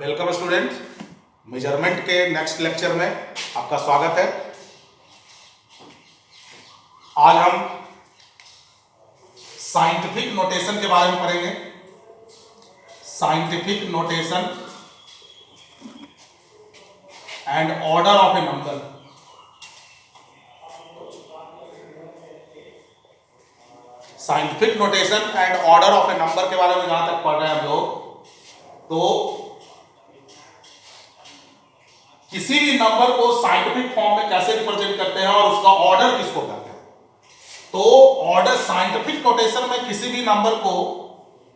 Welcome student, measurement के next lecture में आपका स्वागत है। आज हम साइंटिफिक नोटेशन के बारे में पढ़ेंगे। Scientific notation and order of a number. Scientific notation and order of a number के बारे में जहां तक पढ़ रहे हैं हम लोग, तो किसी भी नंबर को साइंटिफिक फॉर्म में कैसे रिप्रेजेंट करते हैं और उसका ऑर्डर किसको कहते हैं। तो ऑर्डर साइंटिफिक नोटेशन में किसी भी नंबर को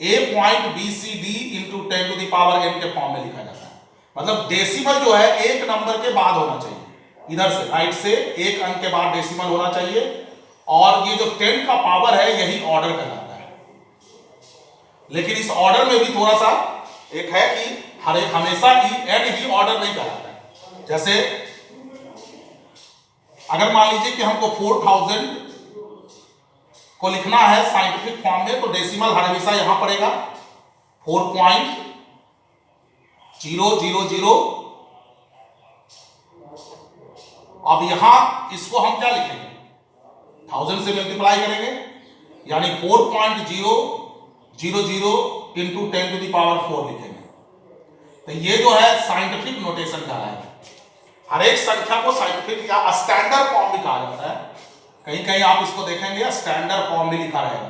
a.bcd into 10 to the power n के फॉर्म में लिखा जाता है। मतलब डेसिमल जो है एक नंबर के बाद होना चाहिए, इधर से राइट से एक अंक के बाद डेसिमल होना चाहिए, और ये जो 10 का पावर है यही ऑर्डर कहलाता है। लेकिन इस ऑर्डर में भी थोड़ा सा एक है कि हर एक हमेशा n ही ऑर्डर नहीं कहलाता है। जैसे अगर मान लीजिए कि हमको 4000 को लिखना है साइंटिफिक फॉर्म में, तो डेसिमल हमेशा यहां पड़ेगा 4.000। अब यहां इसको हम क्या लिखेंगे, 1000 से मल्टीप्लाई करेंगे, यानी 4.000 इंटू 10 टू द पावर 4 लिखेंगे। तो ये जो है साइंटिफिक नोटेशन कहलाएगा। हर एक संख्या को साइंटिफिक या स्टैंडर्ड फॉर्म भी कहा जाता है। कहीं कहीं आप इसको देखेंगे स्टैंडर्ड फॉर्म भी लिखा रहेगा।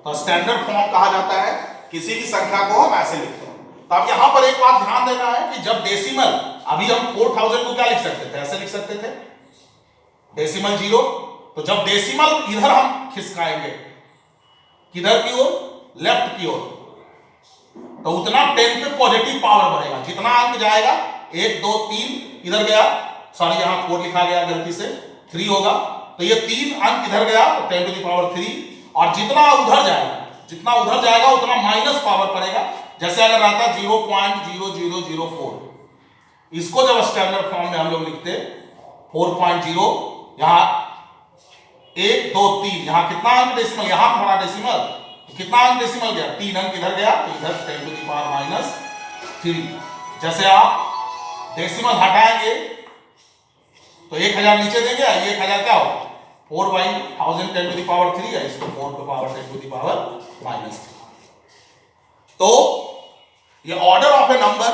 तो स्टैंडर्ड फॉर्म कहा जाता है किसी भी संख्या को हम ऐसे लिखते हैं। तो अब यहां पर एक बात ध्यान देना है कि जब डेसिमल, अभी हम 4000 को क्या लिख सकते थे, ऐसे लिख सकते थे डेसिमल 0। तो जब डेसिमल इधर हम खिसकाएंगे, किधर की ओर, लेफ्ट की ओर, तो उतना 10 पे पॉजिटिव पावर बढ़ेगा। जितना अंक जाएगा 1 2 3 इधर गया, सॉरी यहां 4 लिखा गया गलती से, 3 होगा, तो ये 3 अंक इधर गया तो 10 टू द पावर 3, और जितना उधर जाएगा उतना माइनस पावर पड़ेगा। जैसे अगर रहता 0.0004, इसको जब स्टैंडर्ड फॉर्म में हम लोग लिखते 4.0, यहां 1 2 3, यहां कितना अंक डेसिमल, यहां बड़ा डेसिमल, कितना अंक डेसिमल गया, 3 अंक इधर गया, तो इधर 10 टू द पावर -3। जैसे आप डेसिमल हटाएंगे तो 1000 नीचे देंगे, 1000 क्या होगा 4/1000 10 टू द पावर 3 है, इसको 4 to power 10 to the power -3। तो ये ऑर्डर ऑफ ए नंबर,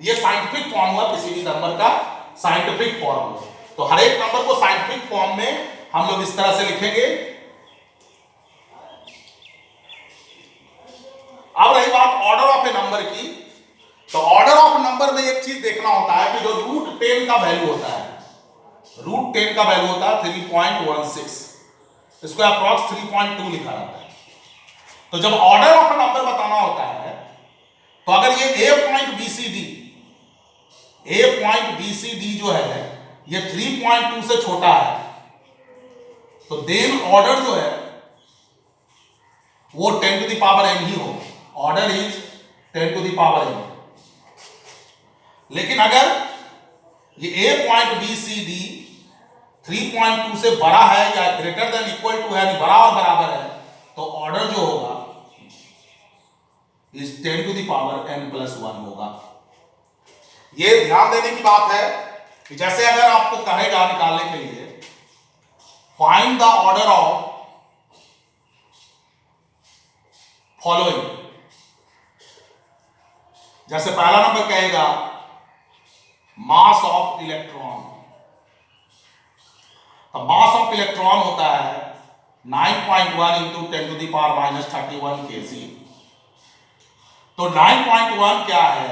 ये साइंटिफिक फॉर्म हुआ किसी भी नंबर का, साइंटिफिक फॉर्म। तो हर एक नंबर को साइंटिफिक फॉर्म में हम लोग इस तरह से लिखेंगे। अब रही बात ऑर्डर ऑफ ए नंबर की, तो ऑर्डर ऑफ नंबर में एक चीज देखना होता है कि जो रूट 10 का वैल्यू होता है, रूट 10 का वैल्यू होता है 3.16, इसको अप्रॉक्स 3.2 लिखा जाता है। तो जब ऑर्डर ऑफ नंबर बताना होता है, तो अगर ये a.bcd जो है ये 3.2 से छोटा है, तो देन ऑर्डर जो है वो 10 टू द पावर n ही होगा। Order is 10 to the power n। लेकिन अगर ये a.bcd 3.2 से बड़ा है या ग्रेटर देन इक्वल टू है, यानी बड़ा और बराबर है, तो ऑर्डर जो होगा is 10 to the power n+1 होगा। ये ध्यान देने की बात है कि जैसे अगर आपको कहेगा निकालने के लिए find the order of following, जैसे पहला नंबर कहेगा मास ऑफ इलेक्ट्रॉन, तो मास ऑफ इलेक्ट्रॉन होता है 9.1 into 10 to the power -31 kg। तो 9.1 क्या है,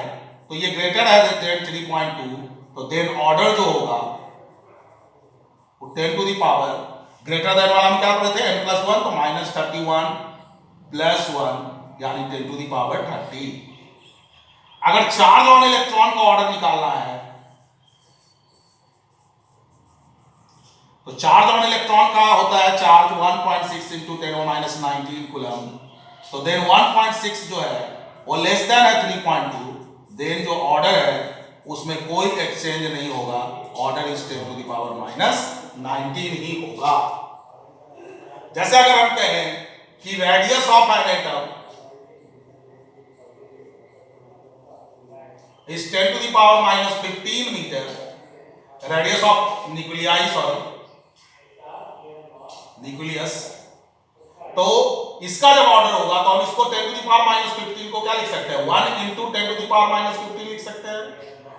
तो ये ग्रेटर है देन 3.2, तो देन ऑर्डर जो होगा वो 10 to the power greater than वाला हम क्या पढ़े थे n+1, तो -31 + 1 यानी 10 टू द पावर 30। अगर चार्ज ऑन इलेक्ट्रॉन का ऑर्डर निकालना है, तो चार्ज ऑन इलेक्ट्रॉन का होता है चार्ज 1.6 इंटू 10⁻19 कूलम। तो देन 1.6 जो है वो लेस देन है 3.2, देन जो ऑर्डर है उसमें कोई एक्सचेंज नहीं होगा, order is 10 to the power -19 ही होगा। जैसे अगर हम कहें कि radius of an atom is 10 to the power minus 15 metre, radius of nuclei, nucleus. तो इसका जब ऑर्डर होगा तो हम इसको 10 टू द पावर माइनस 15 को क्या लिख सकते हैं, 1 into 10 to the power minus 15 लिख सकते हैं।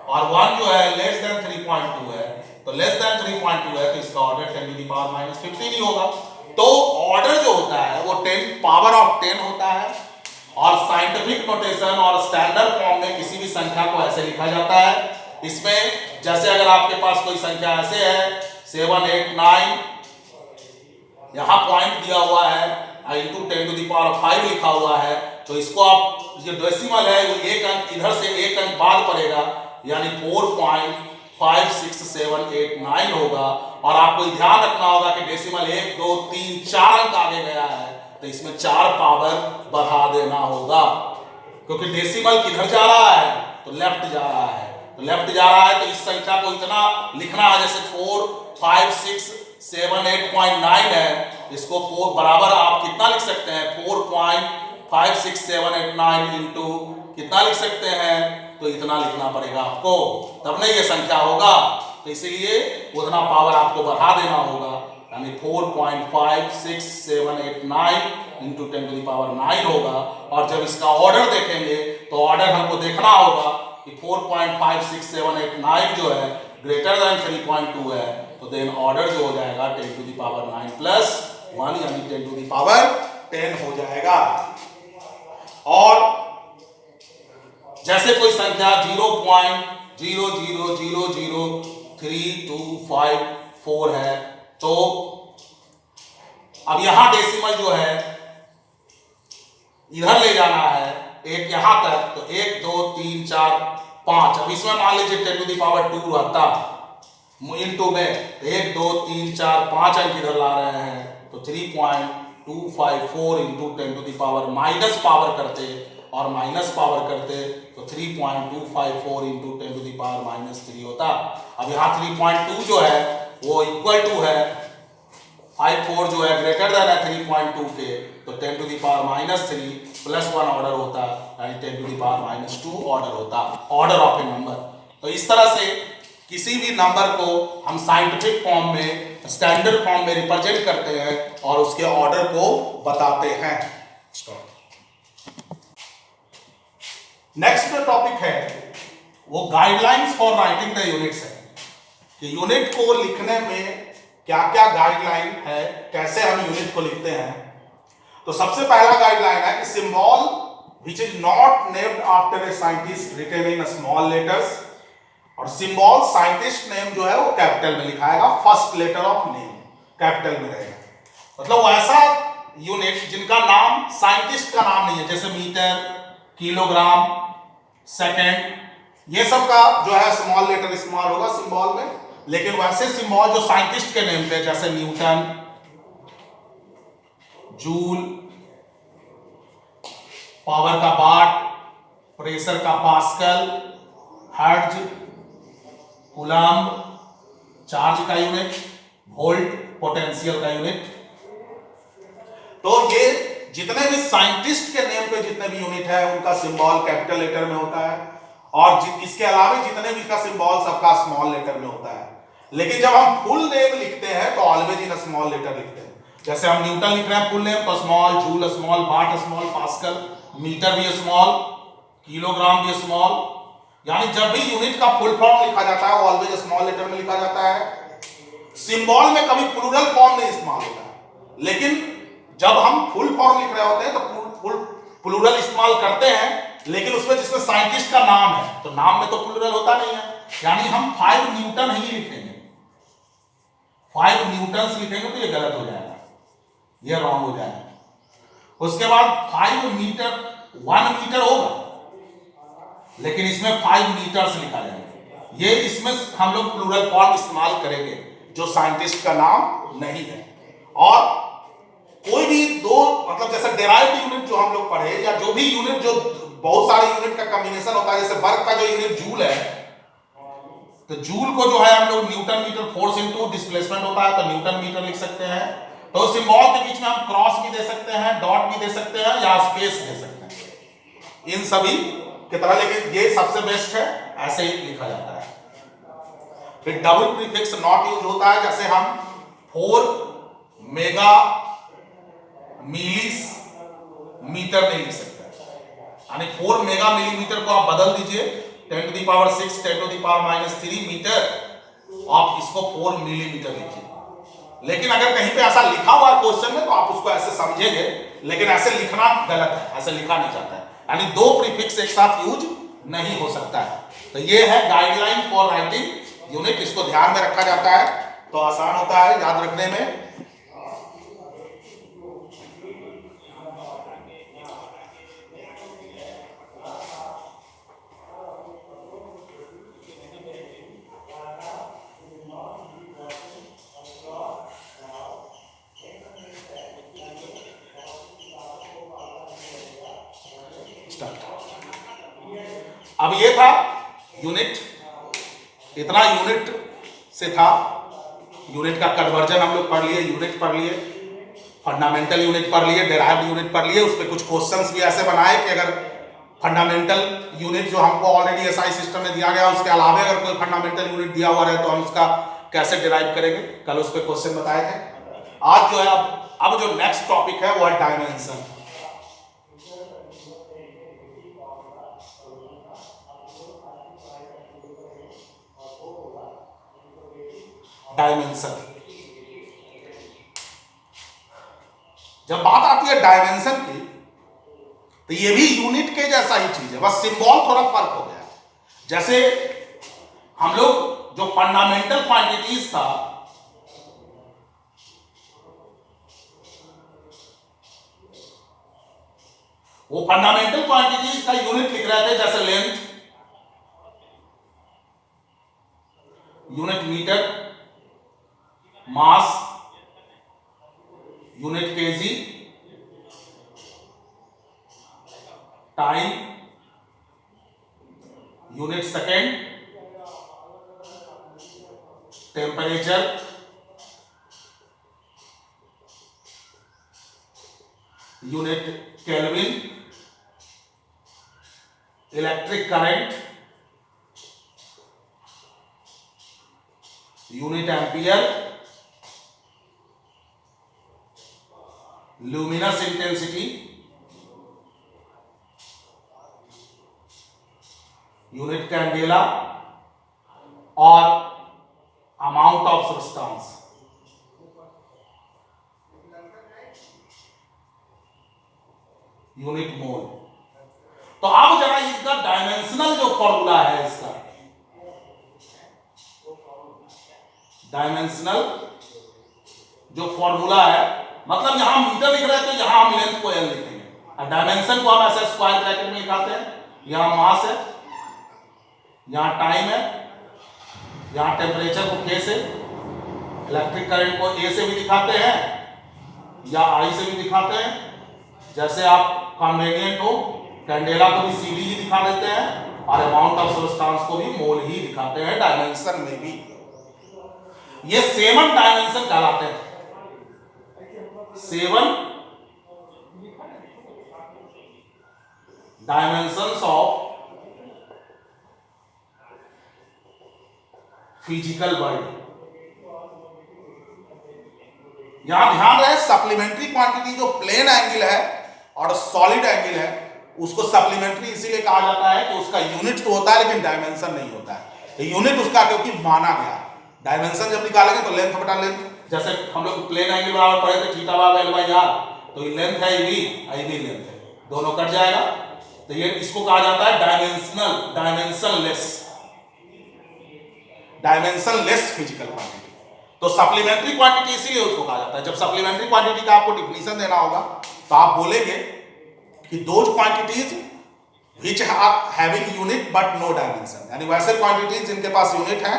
और 1 जो है लेस देन 3.2 है, तो लेस देन 3.2 है तो इसका order 10 to the power minus 15 ही होगा। तो ऑर्डर जो होता है वो 10 पावर ऑफ 10 होता है। और साइंटिफिक नोटेशन और स्टैंडर्ड फॉर्म में किसी भी संख्या को ऐसे लिखा जाता है। इसमें जैसे अगर आपके पास कोई संख्या ऐसे है 7 8 9, यहां पॉइंट दिया हुआ है इंटू 10 टू द पावर 5 लिखा हुआ है, तो इसको आप, ये डेसिमल है, वो एक अंक इधर से एक अंक बाद पड़ेगा, यानी 4.56789 होगा। और आपको ध्यान रखना होगा कि डेसिमल 1 2 3 4 अंक आगे गया है तो इसमें 4 पावर बढ़ा देना होगा, क्योंकि डेसिमल किधर जा रहा है, तो लेफ्ट जा रहा है। तो लेफ्ट जा रहा है तो इस संख्या को इतना लिखना है, जैसे 45678.9 है, इसको 4 बराबर आप कितना लिख सकते हैं, 4.56789 इंटू कितना लिख सकते हैं, तो इतना लिखना पड़ेगा आपको, तब नहीं ये संख्या होगा। तो इसीलिए उतना पावर आपको बढ़ा देना होगा, यानी 4.56789 इंटू 10 टू द पावर 9 होगा। और जब इसका ऑर्डर देखेंगे तो ऑर्डर हमको देखना होगा कि 4.56789 जो है ग्रेटर देन 3.2 है, तो देन ऑर्डर जो हो जाएगा 10 टू द पावर 9 प्लस 1, यानी 10 टू द पावर 10 हो जाएगा। और जैसे कोई संख्या 0.00003254 है, तो अब यहां डेसिमल जो है इधर ले जाना है एक यहां तक, तो 1 2 3 4 5, अब इसमें मान लीजिए 10 टू द पावर 2 रहता इनटू में, 1 2 3 4 5 अंक इधर ला रहे हैं, तो 3.254 into 10 to the power minus power करते और माइनस पावर करते तो 3.254 into 10 to the power minus 3 होता। अब यहाँ 3.2 जो है वो इक्वल टू है 54 जो है ग्रेटर देन है 3.2 के, तो 10 to the power minus 3 plus 1 order होता, यानी 10 to the power minus 2 order होता, ऑर्डर ऑफ ए नंबर। तो इस तरह से किसी भी नंबर को हम साइंटिफिक फॉर्म में, स्टैंडर्ड फॉर्म में रिप्रेजेंट करते हैं और उसके ऑर्डर को बताते हैं। नेक्स्ट टॉपिक है वो guidelines for writing the units है, कि यूनिट को लिखने में क्या क्या गाइडलाइन है, कैसे हम यूनिट को लिखते हैं। तो सबसे पहला गाइडलाइन है कि symbol which is not named after a scientist written in small letters, और सिंबल साइंटिस्ट नेम जो है वो कैपिटल में लिखाएगा, first letter of name capital में रहेगा। मतलब वो ऐसा यूनिट जिनका नाम साइंटिस्ट का नाम नहीं है, जैसे मीटर, किलोग्राम, सेकंड, ये सब का जो है स्मॉल लेटर इस्तेमाल होगा सिंबल में। लेकिन वैसे सिंबल जो साइंटिस्ट के नेम पे, जैसे न्यूटन, जूल, पावर का वाट, प्रेशर का पास्कल, हर्ट्ज, कूलम्ब चार्ज का यूनिट, वोल्ट पोटेंशियल का यूनिट। तो ये जितने भी साइंटिस्ट के नेम पे जितने भी यूनिट है उनका सिंबल कैपिटल लेटर में होता है, और इसके अलावा जितने भी का सिंबल सबका स्मॉल लेटर में होता है। लेकिन जब हम फुल नेम लिखते हैं तो ऑलवेज इन स्मॉल लेटर लिखते हैं। जैसे हम न्यूटन लिख रहे हैं फुल नेम तो स्मॉल, जूल स्मॉल, वाट स्मॉल, पास्कल, मीटर भी स्मॉल, किलोग्राम भी स्मॉल, यानी जब भी यूनिट का फुल फॉर्म लिखा जाता है वो ऑलवेज स्मॉल लेटर में लिखा जाता है। सिंबल में कभी प्लूरल फॉर्म नहीं इस्तेमाल होता है, लेकिन जब हम फुल फॉर्म लिख रहे होते हैं तो प्लूरल इस्तेमाल करते हैं, लेकिन उसमें जिसमें साइंटिस्ट का नाम है तो नाम में तो प्लूरल होता नहीं है, यानी हम 5 न्यूटन ही लिखेंगे, 5 न्यूटन्स लिखेंगे तो ये गलत हो जाएगा, ये रॉन्ग हो जाएगा। उसके बाद 5 मीटर, 1 मीटर होगा, लेकिन इसमें 5 मीटर्स लिखा जाएगा। ये इसमें हम लोग प्लूरल फॉर्म इस्तेमाल करेंगे जो साइंटिस्ट का नाम नहीं है। और कोई भी दो, मतलब जैसे डेराइव्ड यूनिट जो हम लोग पढ़े, या जो भी यूनिट जो बहुत सारे यूनिट का कॉम्बिनेशन होता है, जैसे वर्क का जो यूनिट जूल है, तो जूल को जो है हम लोग newton metre, force into displacement होता है तो न्यूटन मीटर लिख सकते हैं। तो सिंबल के बीच में हम क्रॉस भी दे सकते हैं, डॉट भी दे सकते हैं, या स्पेस दे सकते हैं। इन सभी कितना, लेकिन ये सबसे बेस्ट है, ऐसे ही लिखा जाता है। फिर डबल प्रीफिक्स नॉट यूज होता है, जैसे हम 4 मेगा मिलीस मीटर नहीं लिख सकते, यानी 4 मेगा मिलीमीटर को आप बदल दीजिए 10 to the power 6 10 to the power -3 metre, आप इसको 4 मिलीमीटर लिखिए। लेकिन अगर कहीं पे ऐसा लिखा हुआ है क्वेश्चन में तो आप उसको ऐसे समझेंगे, लेकिन ऐसे लिखना गलत है, ऐसे लिखा नहीं जाता है, यानी 2 प्रीफिक्स एक साथ यूज नहीं हो सकता है। तो ये है गाइडलाइन फॉर राइटिंग यूनिट, इसको ध्यान में रखा जाता है तो आसान होता है याद रखने में। अब ये था यूनिट, इतना यूनिट से था, यूनिट का कन्वर्जन हम लोग पढ़ लिए, यूनिट पढ़ लिए, फंडामेंटल यूनिट पढ़ लिए, डेराइव्ड यूनिट पढ़ लिए। उस पर कुछ क्वेश्चंस भी ऐसे बनाए कि अगर फंडामेंटल यूनिट जो हमको ऑलरेडी एसआई सिस्टम में दिया गया उसके अलावा अगर कोई फंडामेंटल यूनिट दिया हुआ रहे तो हम उसका कैसे डिराइव करेंगे, कल उस पर क्वेश्चन बताए थे। आज जो है अब जो नेक्स्ट टॉपिक है वो है डायमेंशन। डायमेंशन, जब बात आती है डायमेंशन की तो ये भी यूनिट के जैसा ही चीज है, बस सिंबल थोड़ा फर्क हो गया। जैसे हम लोग जो फंडामेंटल क्वांटिटीज था वो फंडामेंटल क्वांटिटीज का यूनिट लिख रहे थे, जैसे length unit metre, mass unit KG, time unit second, temperature unit kelvin, electric current unit ampere, luminous intensity unit candela और amount of substance unit mole. तो अब जरा इसका डायमेंशनल जो फॉर्मूला है, इसका डायमेंशनल जो फॉर्मूला है, मतलब यहां मीटर लिख रहे थे तो यहां हम लेंथ को एल लिखेंगे, और डायमेंशन को हम ऐसे स्क्वायर ब्रैकेट में लिखाते हैं। यहां मास है, यहां टाइम है, यहां टेम्परेचर को के से, इलेक्ट्रिक करंट को ए से भी दिखाते हैं या आई से भी दिखाते हैं, जैसे आप कन्वीनियंट हो। कैंडेला को भी सीडी ही दिखा देते हैं और अमाउंट ऑफ सब्सटेंस को भी मोल ही दिखाते हैं डायमेंशन में भी। ये 7 डायमेंशन कहलाते हैं, 7 डायमेंशंस ऑफ फिजिकल वर्ल्ड। यहां ध्यान रहे सप्लीमेंट्री क्वांटिटी जो प्लेन एंगल है और सॉलिड एंगल है उसको सप्लीमेंट्री इसीलिए कहा जाता है कि उसका यूनिट तो होता है लेकिन डायमेंशन नहीं होता है। यूनिट उसका क्योंकि माना गया, डायमेंशन जब निकालेंगे तो लेंथ बटा लेंथ, जैसे हम लोग प्लेन एंगल बराबर पढ़े थे थीटा बराबर L/R, तो ये लेंथ है ये भी लेंथ है, दोनों कट जाएगा, तो ये इसको कहा जाता है डायमेंशनल, डायमेंशनलेस फिजिकल क्वांटिटी। तो सप्लीमेंट्री क्वांटिटी इसीलिए उसको कहा जाता है। जब सप्लीमेंट्री क्वांटिटी का आपको डिफिनीशन देना होगा तो आप बोलेंगे कि those quantities which are having unit but no dimension, यानी वैसे क्वांटिटीज जिनके पास यूनिट है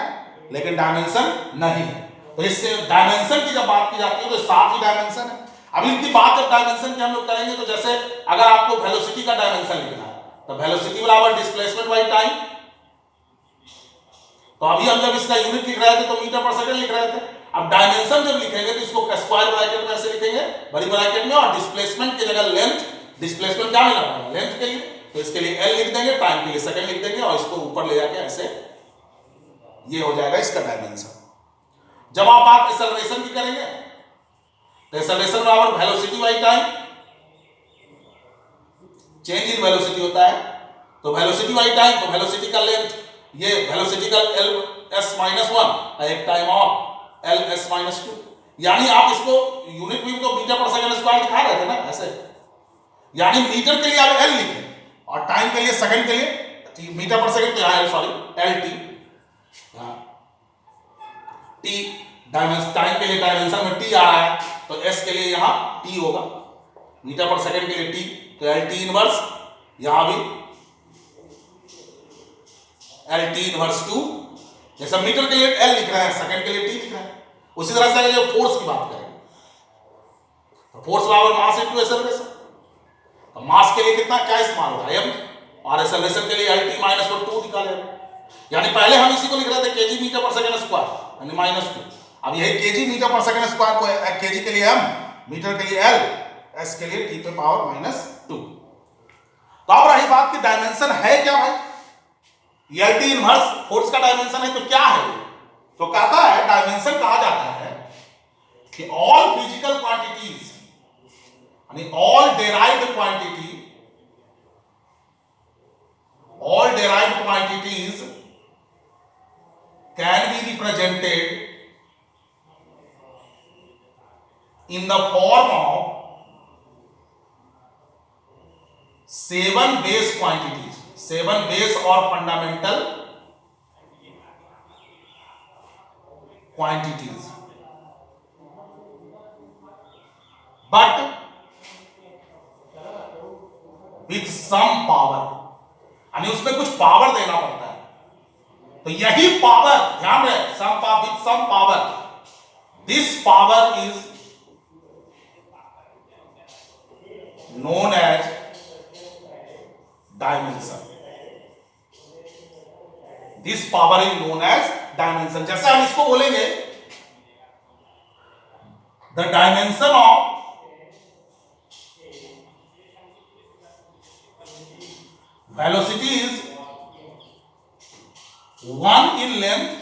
लेकिन डायमेंशन नहीं है। तो इससे डायमेंशन की जब बात की जाती है तो 7 ही डायमेंशन है। अब इनकी बात जब डायमेंशन की हम लोग करेंगे तो जैसे अगर आपको वेलोसिटी का डायमेंशन लिखना है तो वेलोसिटी बराबर डिस्प्लेसमेंट बाई टाइम, तो अभी हम जब इसका यूनिट लिख रहे थे तो मीटर पर सेकंड लिख रहे थे। अब डायमेंशन जब लिखेंगे तो इसको स्क्वायर ब्रैकेट में ऐसे लिखेंगे, बड़ी ब्रैकेट में, और डिस्प्लेसमेंट की जगह लेंथ, डिस्प्लेसमेंट क्या मिला लेंथ के लिए, तो तो इसके लिए L लिख देंगे, टाइम के लिए सेकंड लिख देंगे और इसको ऊपर ले जाके ऐसे ये हो जाएगा इसका डायमेंशन। जब आप बात एक्सेलरेशन की करेंगे तो एक्सेलरेशन बराबर velocity by time, change in velocity होता है, तो वेलोसिटी बाई टाइम, तो वेलोसिटी का लेंथ ये वेलोसिटी का L(s-1) एक टाइम और L(s-2), यानी आप इसको यूनिट में तो मीटर पर सेकंड स्क्वायर दिखा रहे थे ना ऐसे, यानी मीटर के लिए आप L लिखें और टाइम के लिए सेकंड के लिए मीटर पर second LT, T dimension, time के लिए डायमेंशन में T आ रहा है तो S के लिए यहां T होगा, मीटर पर सेकंड के लिए T, तो LT इनवर्स, यहां भी LT इनवर्स 2, जैसा मीटर के लिए L लिख रहे हैं सेकंड के लिए T लिख रहे हैं। उसी तरह से अगर फोर्स की बात करें तो फोर्स बराबर मास इनटू एक्सेलरेशन, तो मास के लिए कितना क्या इस्तेमाल होगा m, और एक्सेलरेशन के लिए LT माइनस 2 निकालेगा, यानी पहले हम इसी को लिख रहे थे केजी मीटर पर सेकंड स्क्वायर यानी -2, अब यही केजी मीटर पर सेकंड स्क्वायर को केजी के लिए m, मीटर के लिए L, S के लिए T पे पावर -2। तो अब रही बात की डायमेंशन है क्या भाई, LT इनवर्स फोर्स का डायमेंशन है तो क्या है, तो कहता है डायमेंशन कहा जाता है कि ऑल फिजिकल क्वांटिटीज यानी all derived quantities can be represented in the form of 7 base quantities, 7 base or fundamental quantities, but with some power, यानी उसमें कुछ पावर देना पड़ता है, तो यही पावर ध्यान रहे, some power with some power, this power is known as dimension, this power is known as dimension। जैसे हम इसको बोलेंगे the dimension of velocity is 1 in length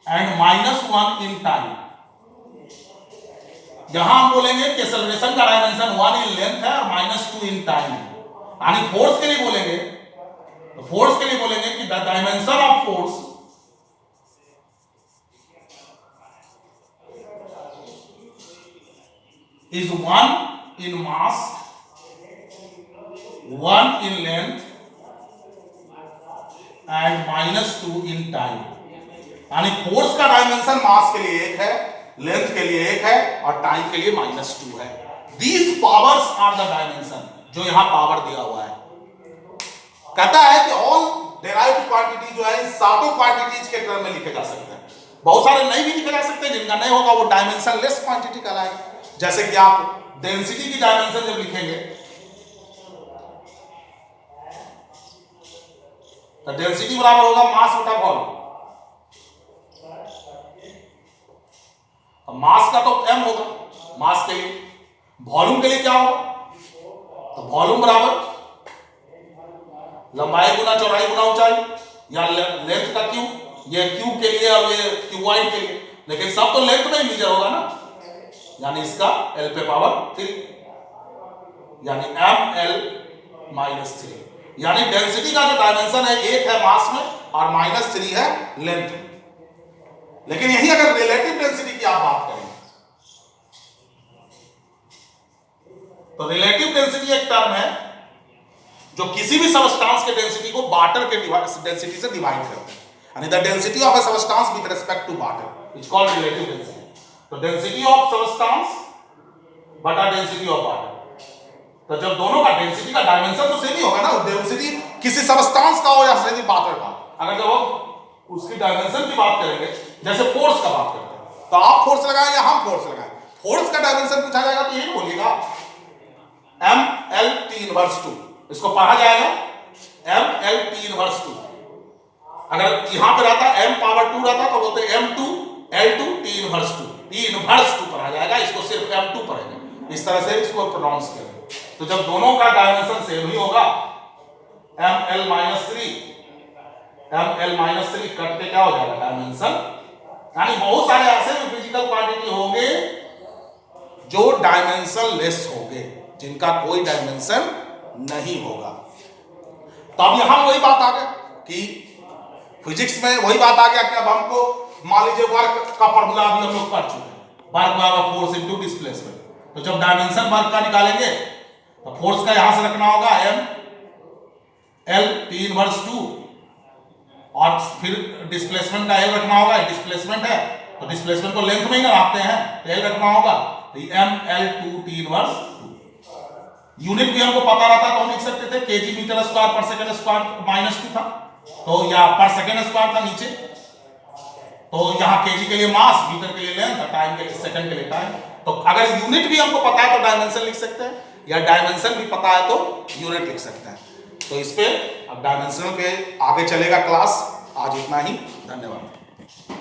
and -1 in time। यहां हम बोलेंगे कि एक्सेलरेशन का डायमेंशन 1 इन लेंथ है और -2 इन टाइम है, यानी फोर्स के लिए बोलेंगे तो फोर्स के लिए बोलेंगे कि the dimension of force is 1 in mass, 1 in length and -2 in time, यानी फोर्स का डायमेंशन मास के लिए 1 है, लेंथ के लिए 1 है और टाइम के लिए -2 है। These powers are the dimension, जो यहां पावर दिया हुआ है। कहता है कि ऑल डेराइव्ड क्वांटिटी जो है इन सातों क्वांटिटीज के टर्म में लिखे जा सकते हैं, बहुत सारे नहीं भी लिखे जा सकते हैं, जिनका नहीं होगा वो डायमेंशन लेस क्वांटिटी कहलाएगा। जैसे कि आप डेंसिटी की डायमेंशन जब लिखेंगे तो डेंसिटी बराबर होगा मास बटा वॉल्यूम, मास का तो m होगा मास के लिए, वॉल्यूम के लिए क्या होगा, तो वॉल्यूम बराबर लंबाई गुना चौड़ाई गुना ऊंचाई, या लेंथ का क्यू, ये क्यू के लिए और ये क्यूबॉइड के लिए, लेकिन सब तो लेंथ में ही मीजर होगा ना, यानी इसका L पे पावर 3 यानी mL-3, यानी डेंसिटी का जो डायमेंशन है 1 है मास में और -3 है लेंथ में। लेकिन यही अगर रिलेटिव डेंसिटी की आप बात करें तो रिलेटिव डेंसिटी एक टर्म है जो किसी भी सबस्टांस के डेंसिटी को वाटर के डेंसिटी से डिवाइड करता है, यानी the density of a substance with respect to water is called relative density. तो डेंसिटी ऑफ सबस्टांस बटा डेंसिटी ऑफ वाटर, तो जब दोनों का डेंसिटी का डायमेंशन तो सेम ही होगा ना, डेंसिटी किसी सबस्टांस का हो या वाटर का, अगर जब हम उसकी डायमेंशन की बात करेंगे जैसे फोर्स का बात करते हैं तो आप फोर्स लगाएं या हम फोर्स लगाएं, फोर्स का डायमेंशन पूछा जाएगा तो यही बोलिएगा mL-T इनवर्स 2, इसको पढ़ा जाएगा mL-T इनवर्स 2। अगर यहां पे रहता m पावर 2 रहता तो बोलते m2L2 T inverse 2, T inverse 2 पढ़ा जाएगा, इसको सिर्फ m2 पढ़ेंगे, इस तरह से इसको प्रोनाउंस करेंगे। तो जब दोनों का डायमेंशन सेम ही होगा, ml माइनस थ्री कट के क्या हो जाएगा डायमेंशन। यानी बहुत सारे ऐसे भी फिजिकल क्वांटिटी होंगे जो डायमेंशन लेस होंगे, जिनका कोई डायमेंशन नहीं होगा। तो अब यहां वही बात आ गया कि फिजिक्स में वही बात आ गया कि अब हमको मान लीजिए वर्क का फॉर्मूला अभी हम लोग पढ़ चुके हैं, वर्क बराबर फोर्स इनटू डिस्प्लेसमेंट। तो जब डायमेंशन वर्क का निकालेंगे तो फोर्स का यहां से रखना होगा m l t इनवर्स 2 और फिर डिस्प्लेसमेंट का l रखना होगा, डिस्प्लेसमेंट है तो डिस्प्लेसमेंट को लेंथ में ही नापते हैं तो l रखना होगा, तो m l 2 t inverse 2। Unit भी हमको पता रहता तो हम लिख सकते थे केजी मीटर स्क्वायर पर सेकंड स्क्वायर माइनस 2 था, तो या पर सेकंड स्क्वायर था नीचे, तो यहाँ केजी के लिए मास, मीटर के लिए लेंथ, टाइम के लिए सेकंड के लिए टाइम। तो अगर यूनिट भी हमको पता है तो डायमेंशन लिख सकते हैं, या डायमेंशन भी पता है तो यूनिट लिख सकते हैं। तो इस पे अब डायमेंशनल पे आगे चलेगा क्लास। आज इतना ही, धन्यवाद।